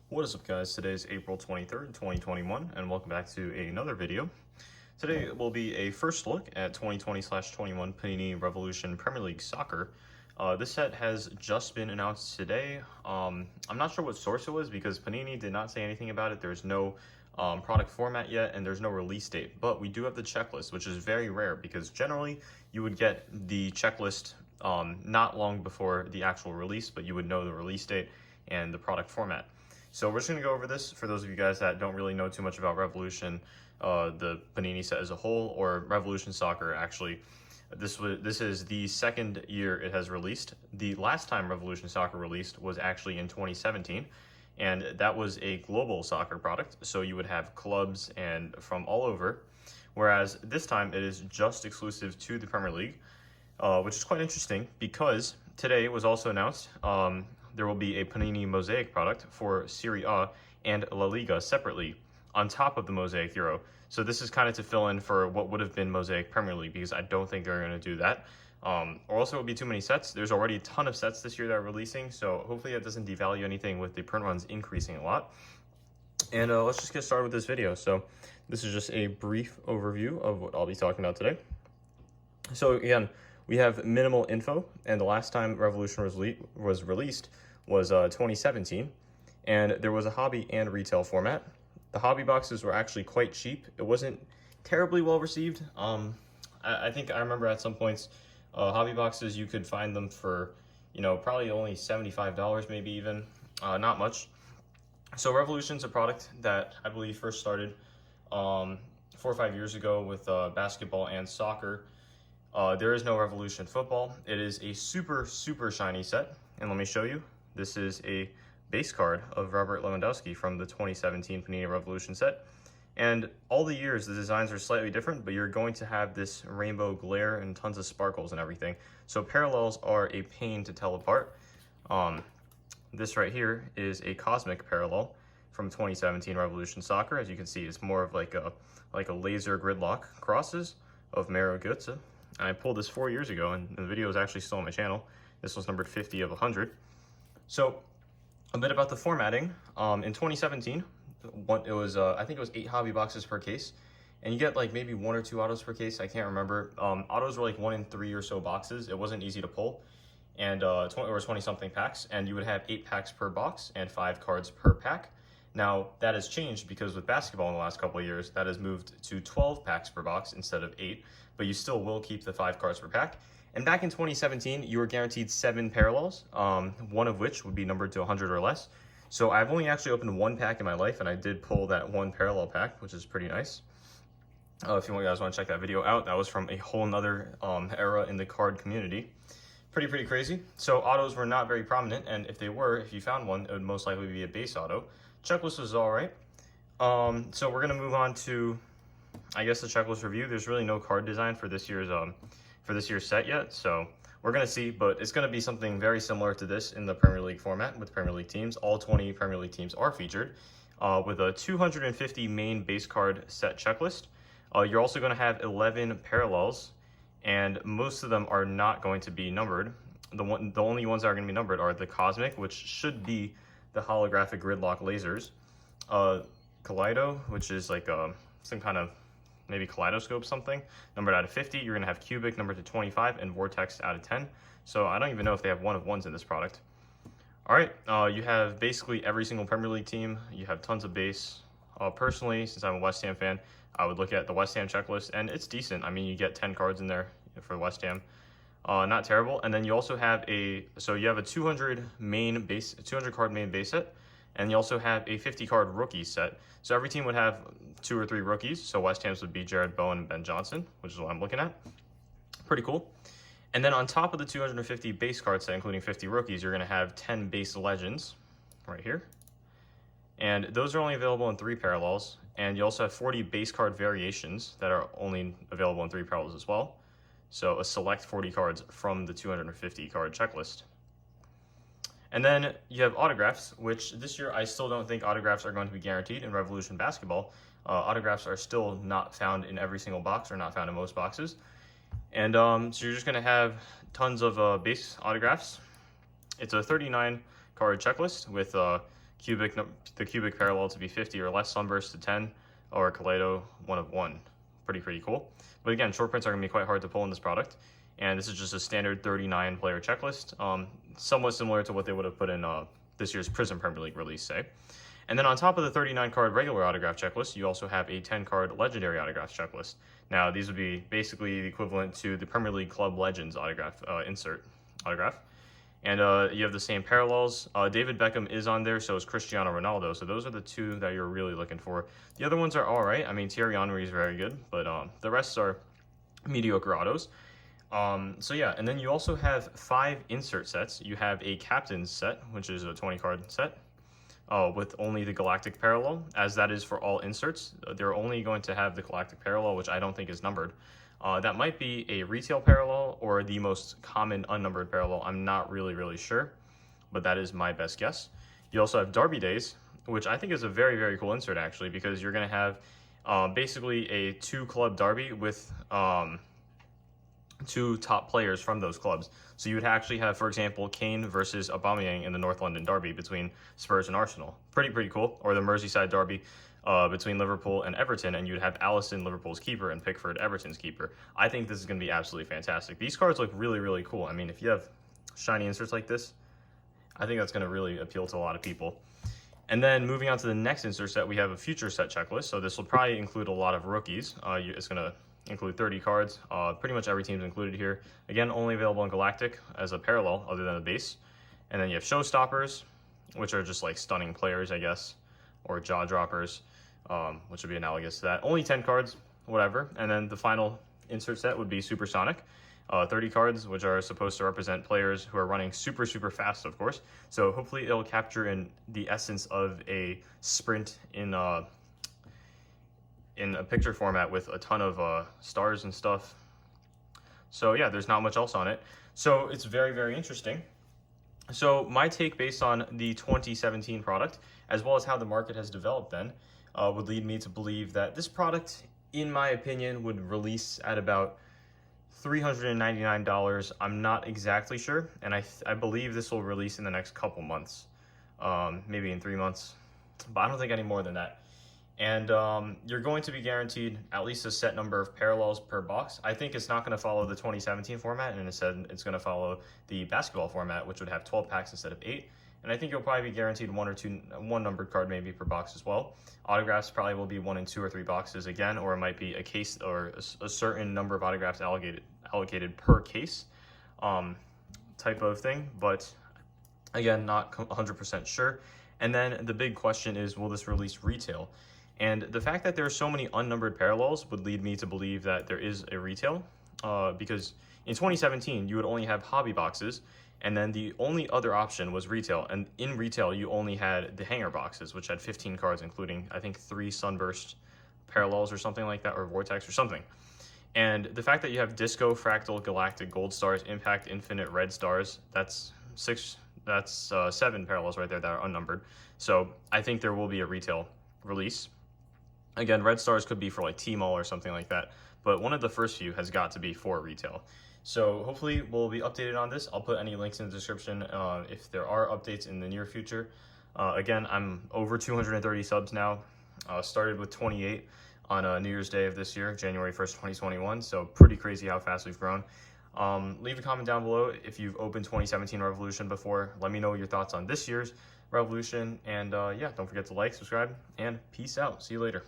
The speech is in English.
What is up, guys? Today is April 23rd, 2021, and welcome back to another video. Today will be a first look at 2020/21 Panini Revolution Premier League Soccer. This set has just been announced today. I'm not sure what source it was because Panini did not say anything about it. There's no product format yet, and there's no release date. But we do have the checklist, which is very rare because generally you would get the checklist not long before the actual release, but you would know the release date and the product format. So we're just going to go over this for those of you guys that don't really know too much about Revolution, the Panini set as a whole, or Revolution Soccer actually. This is the second year it has released. The last time Revolution Soccer released was actually in 2017, and that was a global soccer product, so you would have clubs and from all over, whereas this time it is just exclusive to the Premier League, which is quite interesting because today was also announced there will be a Panini Mosaic product for Serie A and La Liga separately on top of the Mosaic Euro. So this is kind of to fill in for what would have been Mosaic Premier League, because I don't think they're going to do that. Or also it would be too many sets. There's already a ton of sets this year that are releasing, so hopefully that doesn't devalue anything with the print runs increasing a lot. And let's just get started with this video. So this is just a brief overview of what I'll be talking about today. So again, we have minimal info, and the last time Revolution was released was 2017, and there was a hobby and retail format. The hobby boxes were actually quite cheap. It wasn't terribly well received. I think I remember at some points, hobby boxes, you could find them for, probably only $75, maybe even, not much. So Revolution's a product that I believe first started 4 or 5 years ago with basketball and soccer. There is no Revolution football. It is a super, super shiny set, and let me show you. This is a base card of Robert Lewandowski from the 2017 Panini Revolution set. And all the years, the designs are slightly different, but you're going to have this rainbow glare and tons of sparkles and everything. So parallels are a pain to tell apart. This right here is a cosmic parallel from 2017 Revolution Soccer. As you can see, it's more of like a laser gridlock crosses of Maro Götze. And I pulled this 4 years ago, and the video is actually still on my channel. This was numbered 50 of 100. So a bit about the formatting. In 2017, it was I think it was 8 hobby boxes per case, and you get like maybe 1 or 2 autos per case. I can't remember. Autos were like 1 in 3 or so boxes. It wasn't easy to pull, and 20 something packs, and you would have 8 packs per box and 5 cards per pack. Now that has changed because with basketball in the last couple of years, that has moved to 12 packs per box instead of 8, but you still will keep the 5 cards per pack. And back in 2017, you were guaranteed 7 parallels, one of which would be numbered to 100 or less. So I've only actually opened 1 pack in my life, and I did pull that 1 parallel pack, which is pretty nice. If you guys want to check that video out, that was from a whole nother era in the card community. Pretty crazy. So autos were not very prominent, and if they were, if you found one, it would most likely be a base auto. Checklist was all right. So we're going to move on to, I guess, the checklist review. There's really no card design for this year's set yet, so we're going to see, but it's going to be something very similar to this in the Premier League format with Premier League teams. All 20 Premier League teams are featured with a 250 main base card set checklist. You're also going to have 11 parallels, and most of them are not going to be numbered. The only ones that are going to be numbered are the Cosmic, which should be the holographic gridlock lasers, Kaleido, which is like some kind of maybe kaleidoscope something, numbered out of 50. You're going to have Cubic numbered to 25 and Vortex out of 10. So I don't even know if they have 1 of 1s in this product. All right, you have basically every single Premier League team. You have tons of base. Personally, since I'm a West Ham fan, I would look at the West Ham checklist, and it's decent. I mean, you get 10 cards in there for West Ham. Not terrible. And then you also have a 200 card main base set, and you also have a 50 card rookie set. So every team would have 2 or 3 rookies. So West Ham's would be Jared Bowen and Ben Johnson, which is what I'm looking at. Pretty cool. And then on top of the 250 base card set, including 50 rookies, you're going to have 10 base legends right here. And those are only available in 3 parallels. And you also have 40 base card variations that are only available in 3 parallels as well. So a select 40 cards from the 250 card checklist. And then you have autographs, which this year I still don't think autographs are going to be guaranteed in Revolution Basketball. Autographs are still not found in every single box, or not found in most boxes. And so you're just going to have tons of base autographs. It's a 39 card checklist with the cubic parallel to be 50 or less, Sunburst to 10, or Kaleido 1 of 1. Pretty cool. But again, short prints are going to be quite hard to pull in this product. And this is just a standard 39 player checklist, somewhat similar to what they would have put in this year's Prizm Premier League release, say. And then on top of the 39 card regular autograph checklist, you also have a 10 card legendary autograph checklist. Now, these would be basically the equivalent to the Premier League Club Legends autograph autograph. And you have the same parallels. David Beckham is on there, so is Cristiano Ronaldo. So those are the two that you're really looking for. The other ones are all right. I mean, Thierry Henry is very good, but the rest are mediocre autos. So yeah, and then you also have 5 insert sets. You have a captain's set, which is a 20 card set, with only the galactic parallel, as that is for all inserts. They're only going to have the galactic parallel, which I don't think is numbered. That might be a retail parallel or the most common unnumbered parallel. I'm not really sure, but that is my best guess. You also have Derby Days, which I think is a very cool insert actually, because you're going to have basically a 2-club derby with 2 top players from those clubs. So you would actually have, for example, Kane versus Aubameyang in the North London derby between Spurs and Arsenal. Pretty cool. Or the Merseyside derby between Liverpool and Everton, and you'd have Alisson, Liverpool's keeper, and Pickford, Everton's keeper. I think this is going to be absolutely fantastic. These cards look really cool. I mean, if you have shiny inserts like this, I think that's going to really appeal to a lot of people. And then moving on to the next insert set, we have a future set checklist. So this will probably include a lot of rookies. It's going to include 30 cards. Pretty much every team's included here. Again, only available in Galactic as a parallel other than the base. And then you have Showstoppers, which are just like stunning players, I guess, or jaw droppers, which would be analogous to that. Only 10 cards, whatever. And then the final insert set would be Supersonic. 30 cards, which are supposed to represent players who are running super fast, of course. So hopefully it'll capture in the essence of a sprint in a picture format with a ton of stars and stuff. So yeah, there's not much else on it. So it's very interesting. So my take based on the 2017 product, as well as how the market has developed then, would lead me to believe that this product, in my opinion, would release at about $399. I'm not exactly sure, and I believe this will release in the next couple months, maybe in 3 months, but I don't think any more than that. And you're going to be guaranteed at least a set number of parallels per box. I think it's not going to follow the 2017 format, and instead it's going to follow the basketball format, which would have 12 packs instead of 8. And I think you'll probably be guaranteed one numbered card maybe per box as well. Autographs probably will be 1 in 2 or 3 boxes again, or it might be a case or a certain number of autographs allocated per case type of thing. But again, not 100% sure. And then the big question is, will this release retail? And the fact that there are so many unnumbered parallels would lead me to believe that there is a retail, because in 2017, you would only have hobby boxes, and then the only other option was retail. And in retail, you only had the hanger boxes, which had 15 cards, including, I think, 3 Sunburst parallels or something like that, or Vortex or something. And the fact that you have Disco, Fractal, Galactic, Gold Stars, Impact, Infinite, Red Stars, that's 7 parallels right there that are unnumbered. So I think there will be a retail release. Again, Red Stars could be for like T-Mall or something like that, but one of the first few has got to be for retail. So hopefully we'll be updated on this. I'll put any links in the description if there are updates in the near future. Again, I'm over 230 subs now. Started with 28 on New Year's Day of this year, January 1st, 2021. So pretty crazy how fast we've grown. Leave a comment down below if you've opened 2017 Revolution before. Let me know your thoughts on this year's Revolution. And yeah, don't forget to like, subscribe, and peace out. See you later.